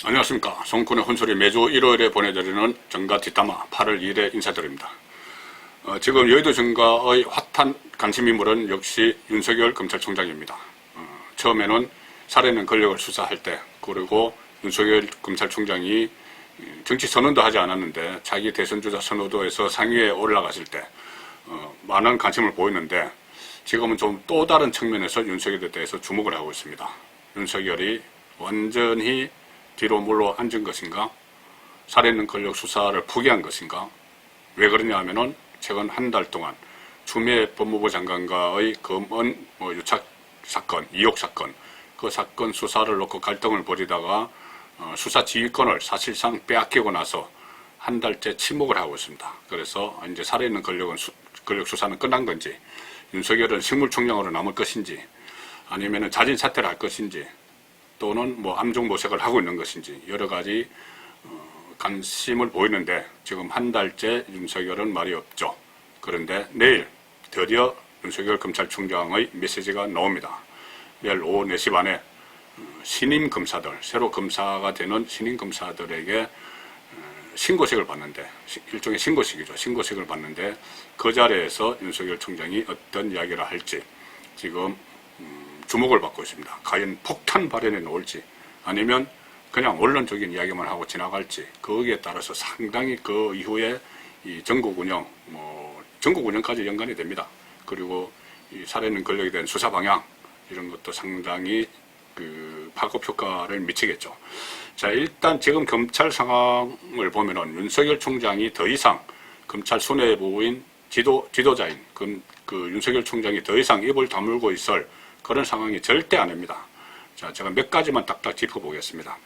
안녕하십니까. 송군의 혼소리 매주 일요일에 보내드리는 정가 뒷담화 8월 2일에 인사드립니다. 지금 여의도 정가의 핫한 관심 인물은 역시 윤석열 검찰총장입니다. 처음에는 살해는 권력을 수사할 때, 그리고 윤석열 검찰총장이 정치 선언도 하지 않았는데 자기 대선주자 선호도에서 상위에 올라갔을 때 많은 관심을 보였는데, 지금은 좀 또 다른 측면에서 윤석열에 대해서 주목을 하고 있습니다. 윤석열이 완전히 뒤로 물러 앉은 것인가? 살해는 권력 수사를 포기한 것인가? 왜 그러냐 하면은 최근 한 달 동안 추미애 법무부 장관과의 검언 유착 사건, 이혹 사건, 그 사건 수사를 놓고 갈등을 벌이다가 수사 지휘권을 사실상 빼앗기고 나서 한 달째 침묵을 하고 있습니다. 그래서 이제 살해는 권력 수사는 끝난 건지, 윤석열은 식물총장으로 남을 것인지, 아니면은 자진 사퇴를 할 것인지, 또는 암중모색을 하고 있는 것인지 여러 가지 관심을 보이는데, 지금 한 달째 윤석열은 말이 없죠. 그런데 내일 드디어 윤석열 검찰총장의 메시지가 나옵니다. 내일 오후 4시 반에 신임 검사들, 새로 검사가 되는 신임 검사들에게 신고식을 받는데, 일종의 신고식이죠. 신고식을 받는데 그 자리에서 윤석열 총장이 어떤 이야기를 할지 지금 주목을 받고 있습니다. 과연 폭탄 발언이 나올지, 아니면 그냥 원론적인 이야기만 하고 지나갈지, 거기에 따라서 상당히 그 이후에 이 전국 운영까지 연관이 됩니다. 그리고 이 살해는 권력에 대한 수사 방향, 이런 것도 상당히 파급 효과를 미치겠죠. 자, 일단 지금 검찰 상황을 보면은 윤석열 총장이 더 이상 검찰 수뇌부인 지도자인 윤석열 총장이 더 이상 입을 다물고 있을 그런 상황이 절대 아닙니다. 자, 제가 몇 가지만 딱딱 짚어보겠습니다.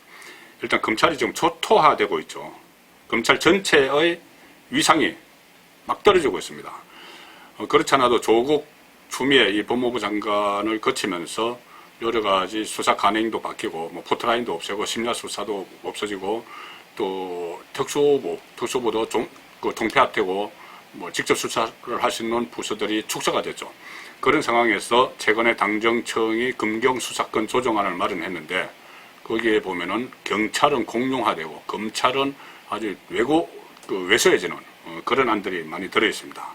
일단 검찰이 지금 초토화되고 있죠. 검찰 전체의 위상이 막 떨어지고 있습니다. 그렇지 않아도 조국 추미애 이 법무부 장관을 거치면서 여러 가지 수사 관행도 바뀌고, 포트라인도 없애고, 심야 수사도 없어지고, 또 특수부도 통폐합되고, 직접 수사를 할 수 있는 부서들이 축소가 됐죠. 그런 상황에서 최근에 당정청이 검경수사권 조정안을 마련했는데, 거기에 보면은 경찰은 공룡화되고 검찰은 아주 왜소해지는 그런 안들이 많이 들어있습니다.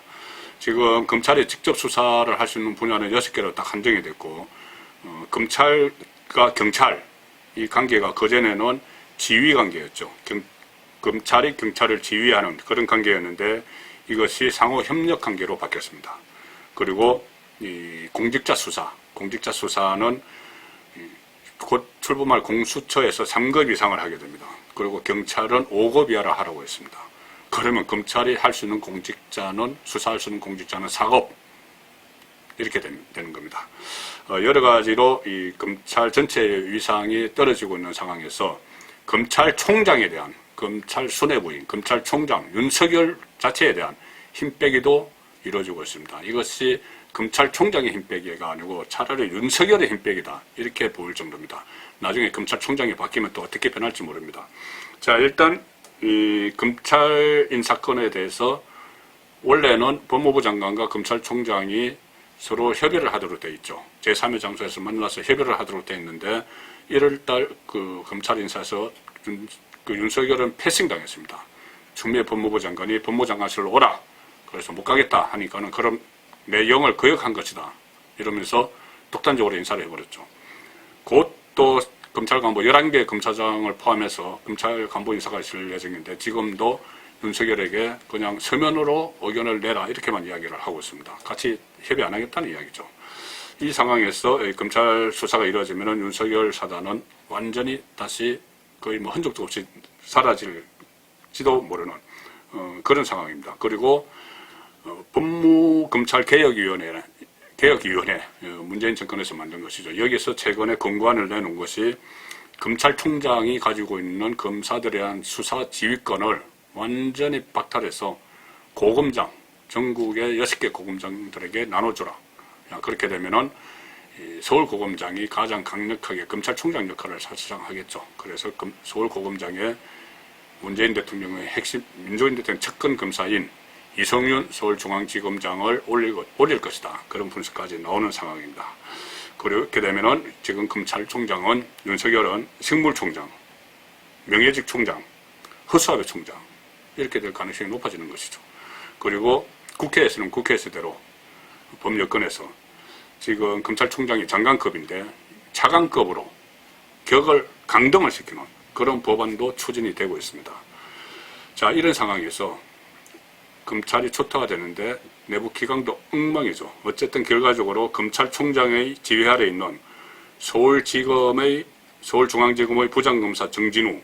지금 검찰이 직접 수사를 할 수 있는 분야는 6개로 딱 한정이 됐고, 검찰과 경찰 이 관계가 그전에는 지휘 관계였죠. 검찰이 경찰을 지휘하는 그런 관계였는데, 이것이 상호 협력 관계로 바뀌었습니다. 그리고 이 공직자 수사는 곧 출범할 공수처에서 3급 이상을 하게 됩니다. 그리고 경찰은 5급 이하를 하라고 했습니다. 그러면 검찰이 할 수 있는 수사할 수 있는 공직자는 4급 이렇게 되는 겁니다. 여러 가지로 이 검찰 전체의 위상이 떨어지고 있는 상황에서 검찰총장에 대한, 검찰 수뇌부인 검찰총장 윤석열 자체에 대한 힘빼기도 이루어지고 있습니다. 이것이 검찰총장의 힘빼기가 아니고 차라리 윤석열의 힘빼기다, 이렇게 보일 정도입니다. 나중에 검찰총장이 바뀌면 또 어떻게 변할지 모릅니다. 자, 일단 이 검찰 인사건에 대해서 원래는 법무부 장관과 검찰총장이 서로 협의를 하도록 돼 있죠. 제3의 장소에서 만나서 협의를 하도록 돼 있는데, 1월달 검찰 인사에서 윤석열은 패싱당했습니다. 추미애 법무부 장관이 법무장관실로 오라, 그래서 못 가겠다 하니까는 그럼 내 영을 거역한 것이다, 이러면서 독단적으로 인사를 해버렸죠. 곧 또 검찰 간부 11개 검사장을 포함해서 검찰 간부 인사가 있을 예정인데, 지금도 윤석열에게 그냥 서면으로 의견을 내라, 이렇게만 이야기를 하고 있습니다. 같이 협의 안 하겠다는 이야기죠. 이 상황에서 검찰 수사가 이루어지면 윤석열 사단은 완전히 다시 거의 흔적도 없이 사라질지도 모르는 그런 상황입니다. 그리고 법무검찰개혁위원회 문재인 정권에서 만든 것이죠. 여기서 최근에 권고안을 내놓은 것이 검찰총장이 가지고 있는 검사들에 대한 수사 지휘권을 완전히 박탈해서 고검장, 전국의 6개 고검장들에게 나눠주라. 그렇게 되면은 서울고검장이 가장 강력하게 검찰총장 역할을 사실상 하겠죠. 그래서 서울고검장에 문재인 대통령의 핵심 민주인 대통령 측근 검사인 이성윤 서울중앙지검장을 올릴 것이다, 그런 분석까지 나오는 상황입니다. 그렇게 되면은 지금 검찰총장은 윤석열은 식물총장, 명예직 총장, 허수아비 총장 이렇게 될 가능성이 높아지는 것이죠. 그리고 국회에서는 국회에서대로 법 여건에서 지금 검찰총장이 장관급인데 차관급으로 격을 강등을 시키는 그런 법안도 추진이 되고 있습니다. 자, 이런 상황에서 검찰이 초토화 되는데 내부 기강도 엉망이죠. 어쨌든 결과적으로 검찰총장의 지휘 아래 있는 서울중앙지검의 부장검사 정진우,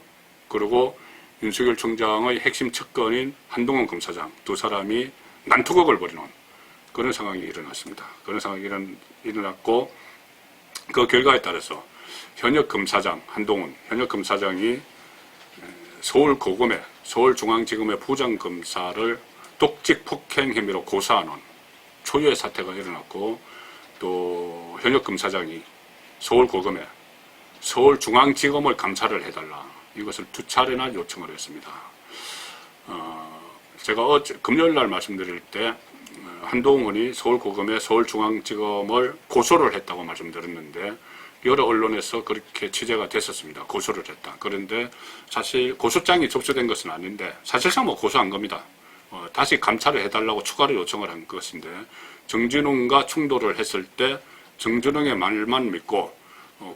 그리고 윤석열 총장의 핵심 측근인 한동훈 검사장 두 사람이 난투극을 벌이는 그런 상황이 일어났습니다. 그런 상황이 일어났고 그 결과에 따라서 현역 검사장 한동훈 현역 검사장이 서울중앙지검의 부장검사를 독직 폭행 혐의로 고소하는 초유의 사태가 일어났고, 또 현역 검사장이 서울중앙지검을 감찰을 해달라 이것을 2차례나 요청을 했습니다. 제가 금요일 날 말씀드릴 때 한동훈이 서울중앙지검을 고소를 했다고 말씀드렸는데 여러 언론에서 그렇게 취재가 됐었습니다. 고소를 했다. 그런데 사실 고소장이 접수된 것은 아닌데 사실상 고소한 겁니다. 다시 감찰을 해달라고 추가로 요청을 한 것인데, 정진웅과 충돌을 했을 때 정진웅의 말만 믿고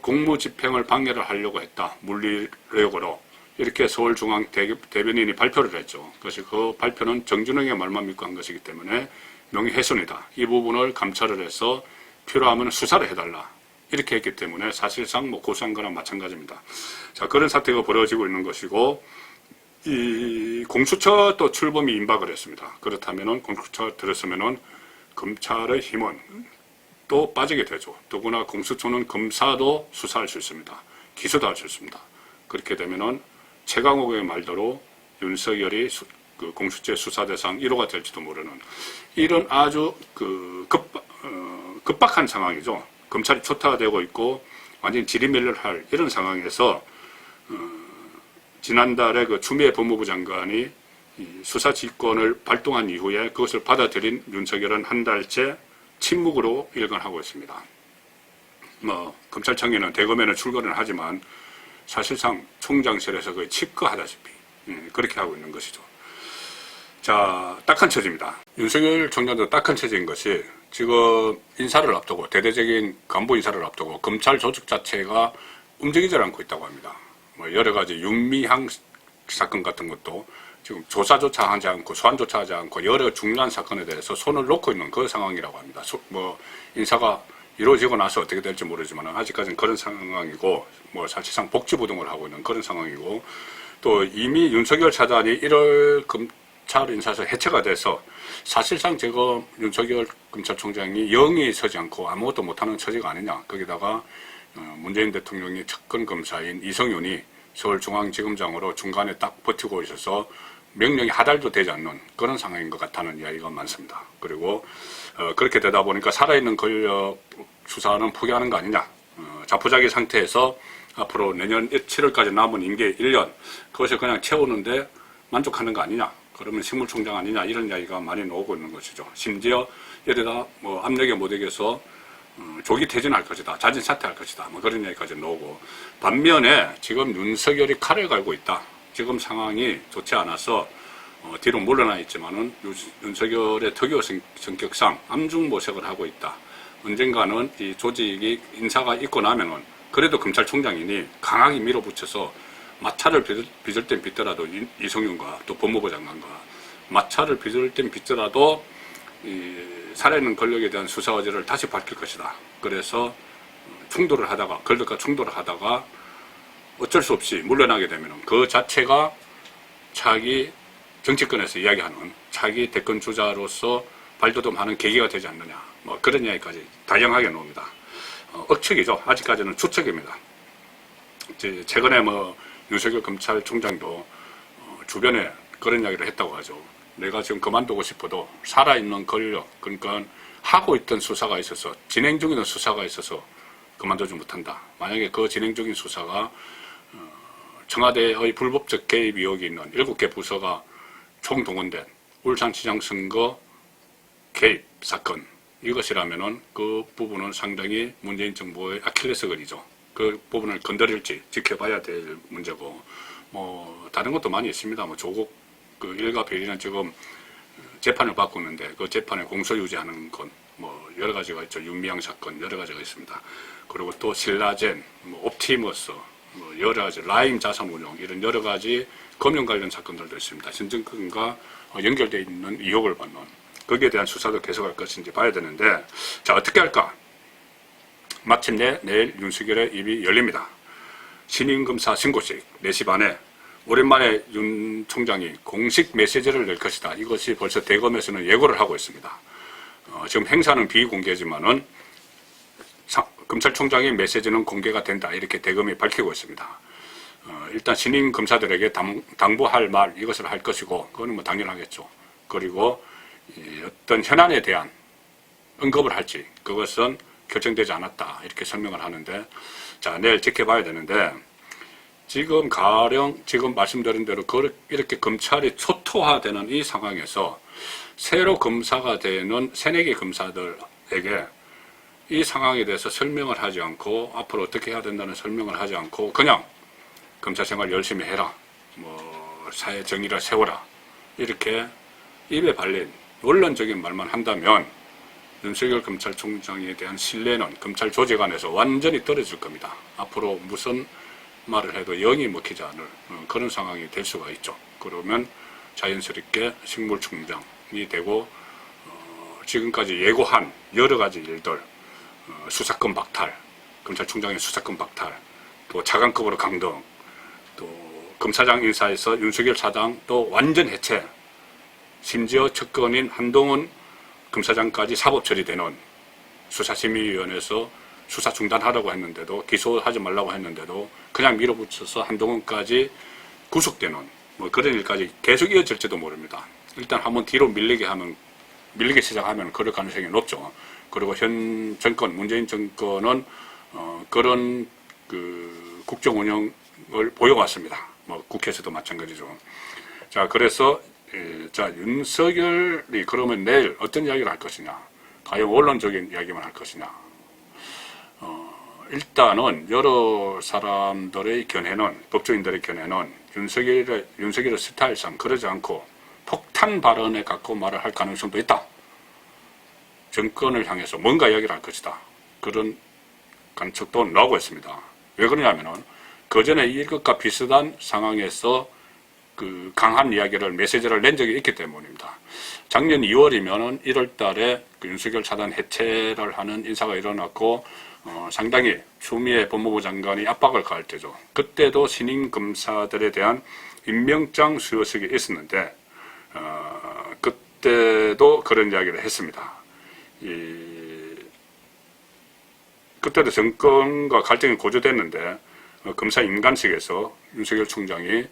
공무집행을 방해를 하려고 했다. 물리력으로. 이렇게 서울중앙 대변인이 발표를 했죠. 그래서 그 발표는 정진웅의 말만 믿고 한 것이기 때문에 명예훼손이다. 이 부분을 감찰을 해서 필요하면 수사를 해달라. 이렇게 했기 때문에 사실상 고소한 거랑 마찬가지입니다. 자, 그런 사태가 벌어지고 있는 것이고, 이 공수처 또 출범이 임박을 했습니다. 그렇다면은 공수처가 들었으면은 검찰의 힘은 또 빠지게 되죠. 더구나 공수처는 검사도 수사할 수 있습니다. 기소도 할 수 있습니다. 그렇게 되면은 최강욱의 말대로 윤석열이 그 공수처 수사 대상 1호가 될지도 모르는 이런 아주 급박한 상황이죠. 검찰이 초토화되고 있고 완전히 지리멸렬할 이런 상황에서 지난달에 추미애 법무부 장관이 수사 지휘권을 발동한 이후에 그것을 받아들인 윤석열은 한 달째 침묵으로 일관하고 있습니다. 검찰청에는 대검에는 출근을 하지만 사실상 총장실에서 거의 칩거하다시피 그렇게 하고 있는 것이죠. 자, 딱한 처지입니다. 윤석열 총장도 딱한 처지인 것이 지금 인사를 앞두고 대대적인 간부 인사를 앞두고 검찰 조직 자체가 움직이지 않고 있다고 합니다. 여러 가지 윤미향 사건 같은 것도 지금 조사조차 하지 않고 소환조차 하지 않고 여러 중요한 사건에 대해서 손을 놓고 있는 그 상황이라고 합니다. 인사가 이루어지고 나서 어떻게 될지 모르지만 아직까지는 그런 상황이고, 사실상 복지부동을 하고 있는 그런 상황이고, 또 이미 윤석열 차관이 1월 검찰 인사에서 해체가 돼서 사실상 지금 윤석열 검찰총장이 영이 서지 않고 아무것도 못하는 처지가 아니냐. 거기다가 문재인 대통령의 측근 검사인 이성윤이 서울중앙지검장으로 중간에 딱 버티고 있어서 명령이 하달도 되지 않는 그런 상황인 것 같다는 이야기가 많습니다. 그리고 그렇게 되다 보니까 살아있는 권력 수사는 포기하는 거 아니냐. 자포자기 상태에서 앞으로 내년 7월까지 남은 임기 1년 그것을 그냥 채우는데 만족하는 거 아니냐. 그러면 식물총장 아니냐 이런 이야기가 많이 나오고 있는 것이죠. 심지어 이러다 압력에 못 이겨서 조기 퇴진할 것이다. 자진 사퇴할 것이다. 그런 얘기까지 나오고, 반면에 지금 윤석열이 칼을 갈고 있다. 지금 상황이 좋지 않아서 뒤로 물러나 있지만은 윤석열의 특유 성격상 암중모색을 하고 있다. 언젠가는 이 조직이 인사가 있고 나면은 그래도 검찰총장이니 강하게 밀어붙여서 마찰을 빚을 땐 빚더라도 이성윤과 또 법무부 장관과 마찰을 빚을 땐 빚더라도 살아있는 권력에 대한 수사 의지를 다시 밝힐 것이다. 그래서 권력과 충돌을 하다가 어쩔 수 없이 물러나게 되면 그 자체가 자기 정치권에서 이야기하는 자기 대권 주자로서 발돋움하는 계기가 되지 않느냐. 그런 이야기까지 다양하게 나옵니다. 억측이죠. 아직까지는 추측입니다. 최근에 윤석열 검찰총장도 주변에 그런 이야기를 했다고 하죠. 내가 지금 그만두고 싶어도 살아있는 권력, 그러니까 하고 있던 수사가 있어서, 진행 중인 수사가 있어서 그만두지 못한다. 만약에 그 진행 중인 수사가 청와대의 불법적 개입 의혹이 있는 7개 부서가 총동원된 울산시장 선거 개입 사건, 이것이라면은 그 부분은 상당히 문재인 정부의 아킬레스건이죠. 그 부분을 건드릴지 지켜봐야 될 문제고, 뭐 다른 것도 많이 있습니다. 뭐 조국 그 일가 비리는 지금 재판을 받고 있는데 그 재판에 공소유지하는 건 뭐 여러 가지가 있죠. 윤미향 사건 여러 가지가 있습니다. 그리고 또 신라젠, 뭐 옵티머스, 뭐 여러 가지 라임 자산운용 이런 여러 가지 금융 관련 사건들도 있습니다. 신증권과 연결되어 있는 의혹을 받는 거기에 대한 수사도 계속할 것인지 봐야 되는데 자 어떻게 할까? 마침내 내일 윤석열의 입이 열립니다. 신임검사 신고식 4시 반에 오랜만에 윤 총장이 공식 메시지를 낼 것이다. 이것이 벌써 대검에서는 예고를 하고 있습니다. 지금 행사는 비공개지만은 검찰총장의 메시지는 공개가 된다. 이렇게 대검이 밝히고 있습니다. 일단 신임 검사들에게 당부할 말 이것을 할 것이고 그거는 뭐 당연하겠죠. 그리고 어떤 현안에 대한 언급을 할지 그것은 결정되지 않았다. 이렇게 설명을 하는데 자 내일 지켜봐야 되는데 지금 가령 지금 말씀드린 대로 이렇게 검찰이 초토화되는 이 상황에서 새로 검사가 되는 새내기 검사들에게 이 상황에 대해서 설명을 하지 않고 앞으로 어떻게 해야 된다는 설명을 하지 않고 그냥 검사 생활 열심히 해라 뭐 사회 정의를 세워라 이렇게 입에 발린 원론적인 말만 한다면 윤석열 검찰총장에 대한 신뢰는 검찰 조직 안에서 완전히 떨어질 겁니다. 앞으로 무슨 말을 해도 영이 먹히지 않을 그런 상황이 될 수가 있죠. 그러면 자연스럽게 식물총장이 되고 지금까지 예고한 여러 가지 일들 수사권 박탈, 검찰총장의 수사권 박탈, 또 차관급으로 강등, 또 검사장 인사에서 윤석열 사장 또 완전 해체, 심지어 측근인 한동훈 검사장까지 사법 처리되는 수사심의위원회에서 수사 중단하라고 했는데도 기소하지 말라고 했는데도 그냥 밀어붙여서 한동훈까지 구속되는 뭐 그런 일까지 계속 이어질지도 모릅니다. 일단 한번 뒤로 밀리기 시작하면 그럴 가능성이 높죠. 그리고 현 정권 문재인 정권은 그런 그 국정 운영을 보여왔습니다. 뭐 국회에서도 마찬가지죠. 자 그래서 자 윤석열이 그러면 내일 어떤 이야기를 할 것이냐, 과연 원론적인 이야기만 할 것이냐. 일단은 여러 사람들의 견해는 법조인들의 견해는 윤석열의 스타일상 그러지 않고 폭탄 발언에 갖고 말을 할 가능성도 있다. 정권을 향해서 뭔가 이야기를 할 것이다. 그런 관측도 나오고 있습니다. 왜 그러냐면은 그 전에 이것과 비슷한 상황에서 그 강한 이야기를 메시지를 낸 적이 있기 때문입니다. 작년 2월이면은 1월 달에 그 윤석열 차단 해체를 하는 인사가 일어났고 상당히 추미애 법무부 장관이 압박을 가할 때죠. 그때도 신임 검사들에 대한 임명장 수여식이 있었는데 그때도 그런 이야기를 했습니다. 그때도 정권과 갈등이 고조됐는데 검사 인간식에서 윤석열 총장이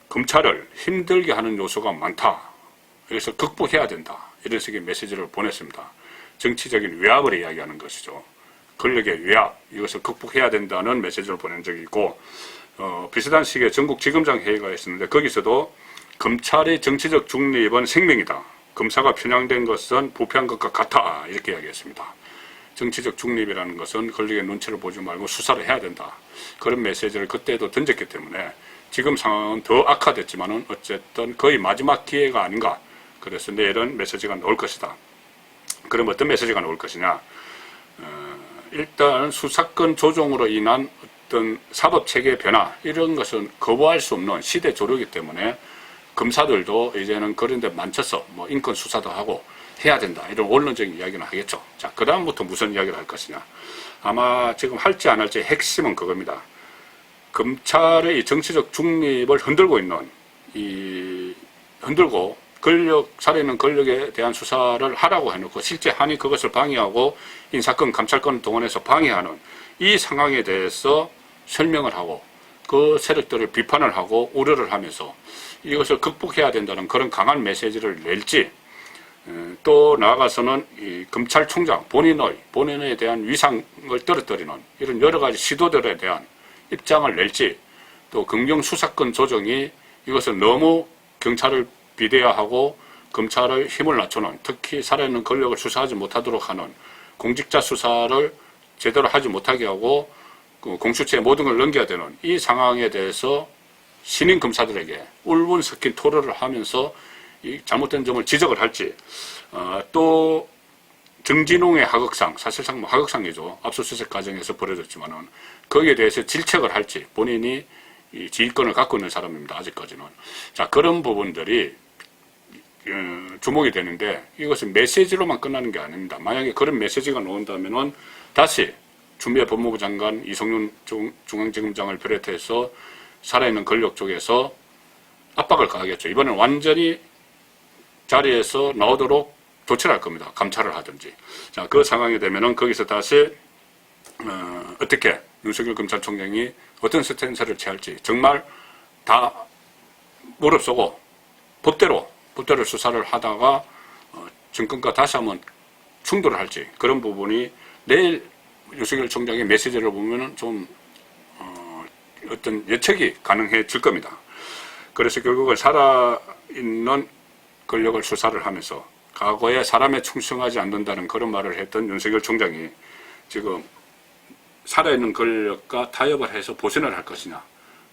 검찰을 힘들게 하는 요소가 많다. 그래서 극복해야 된다. 이런 식의 메시지를 보냈습니다. 정치적인 외압을 이야기하는 것이죠. 권력의 외압, 이것을 극복해야 된다는 메시지를 보낸 적이 있고 비슷한 시기에 전국지검장 회의가 있었는데 거기서도 검찰의 정치적 중립은 생명이다. 검사가 편향된 것은 부패한 것과 같아. 이렇게 이야기했습니다. 정치적 중립이라는 것은 권력의 눈치를 보지 말고 수사를 해야 된다. 그런 메시지를 그때도 던졌기 때문에 지금 상황은 더 악화됐지만은 어쨌든 거의 마지막 기회가 아닌가. 그래서 내일은 메시지가 나올 것이다. 그럼 어떤 메시지가 나올 것이냐. 일단 수사권 조정으로 인한 어떤 사법체계 변화 이런 것은 거부할 수 없는 시대 조류이기 때문에 검사들도 이제는 그런 데 만쳐서 뭐 인권 수사도 하고 해야 된다. 이런 원론적인 이야기는 하겠죠. 자, 그 다음부터 무슨 이야기를 할 것이냐. 아마 지금 할지 안 할지 핵심은 그겁니다. 검찰의 정치적 중립을 흔들고 있는 흔들고 살아있는 권력에 대한 수사를 하라고 해놓고 실제 한이 그것을 방해하고 인사권, 감찰권을 동원해서 방해하는 이 상황에 대해서 설명을 하고 그 세력들을 비판을 하고 우려를 하면서 이것을 극복해야 된다는 그런 강한 메시지를 낼지 또 나아가서는 이 검찰총장 본인에 대한 위상을 떨어뜨리는 이런 여러 가지 시도들에 대한 입장을 낼지 또 검경수사권 조정이 이것을 너무 경찰을 비대화하고 검찰의 힘을 낮추는 특히 살아있는 권력을 수사하지 못하도록 하는 공직자 수사를 제대로 하지 못하게 하고 그 공수처에 모든 걸 넘겨야 되는 이 상황에 대해서 신임 검사들에게 울분 섞인 토론을 하면서 이 잘못된 점을 지적을 할지, 또 정진웅의 하극상, 사실상 뭐 하극상이죠. 압수수색 과정에서 벌어졌지만은 거기에 대해서 질책을 할지, 본인이 이 지휘권을 갖고 있는 사람입니다. 아직까지는. 자, 그런 부분들이 주목이 되는데, 이것은 메시지로만 끝나는 게 아닙니다. 만약에 그런 메시지가 나온다면은 다시 추미애 법무부 장관, 이성윤 중앙지검장을 비롯해서 살아있는 권력 쪽에서 압박을 가하겠죠. 이번엔 완전히 자리에서 나오도록 조치를 할 겁니다. 감찰을 하든지. 자, 그 상황이 되면은 거기서 다시 어떻게 윤석열 검찰총장이 어떤 스탠스를 취할지 정말 다 무릅쓰고 법대로 수사를 하다가 정권과 다시 한번 충돌을 할지, 그런 부분이 내일 윤석열 총장의 메시지를 보면은 좀 어떤 예측이 가능해질 겁니다. 그래서 결국은 살아있는 권력을 수사를 하면서 과거에 사람에 충성하지 않는다는 그런 말을 했던 윤석열 총장이 지금 살아있는 권력과 타협을 해서 보선을 할 것이냐,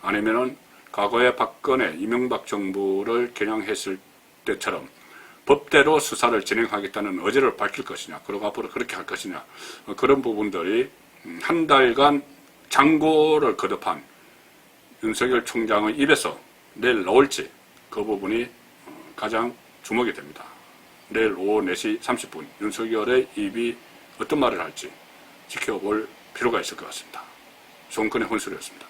아니면은 과거에 박근혜, 이명박 정부를 겨냥했을 때처럼 법대로 수사를 진행하겠다는 의지를 밝힐 것이냐, 그리고 앞으로 그렇게 할 것이냐, 그런 부분들이 한 달간 장고를 거듭한 윤석열 총장의 입에서 내일 나올지, 그 부분이 가장 주목이 됩니다. 내일 오후 4시 30분 윤석열의 입이 어떤 말을 할지 지켜볼 필요가 있을 것 같습니다. 송근의 혼술이었습니다.